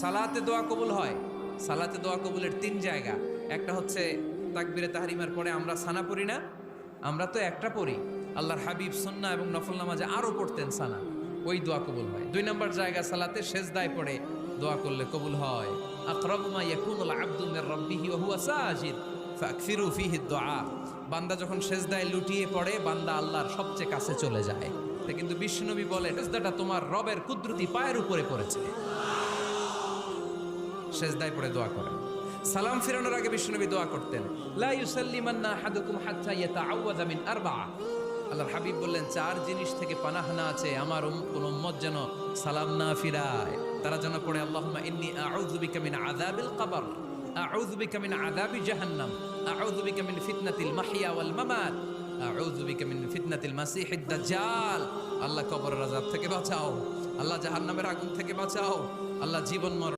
সালাতে দোয়া কবুল হয়। সালাতে দোয়া কবুলের তিন জায়গা। একটা হচ্ছে তাকবীরে তাহরিমার পরে আমরা সানা পড়ি না, আমরা তো একটা পড়ি। আল্লাহর হাবিব সুন্নাহ এবং নফল নামাজে আরো পড়তেন সানা, ওই দোয়া কবুল হয়। দুই নম্বর জায়গা সালাতে সেজদায় পড়ে দোয়া করলে কবুল হয়। আকরাবু মা ইয়াকুনুল আবদু মির রাব্বিহি ওয়া হুয়া সাজিদ ফাকসিরু ফিহি দুআ। বান্দা যখন সেজদায় লুটিয়ে পড়ে, বান্দা আল্লাহর সবচেয়ে কাছে চলে যায়। তা কিন্তু বিশ্বনবী বলে, সেজদাটা তোমার রবের কুদরতি পায়ের উপরে পড়েছে। সেজদায় পড়ে দোয়া করেন। সালাম ফিরানোর আগে বিশ্বনবী দোয়া করতেন, লা ইউসাল্লিমান্না আহাদুকুম হাত্তা ইয়াতাআওয়াযা মিন আরবা'a। আল্লাহর হাবিব বললেন, চার জিনিস থেকে পানাহানা আছে আমার কোন উম্মত যেন সালাম না ফিরায়। তারা যেন পড়ে, আল্লাহুম্মা ইন্নী আউযু বিকা মিন আযাবিল কবর, আউযু বিকা মিন আযাবি জাহান্নাম, আউযু বিকা মিন ফিতনাতিল মাহইয়া ওয়াল মামাত, আউযু বিকা মিন ফিতনাতিল মাসিহিদ দাজ্জাল। আল্লাহ কবরের আযাব থেকে বাঁচাও, আল্লাহ জাহান্নামের আগুন থেকে বাঁচাও, আল্লাহ জীবন মরণ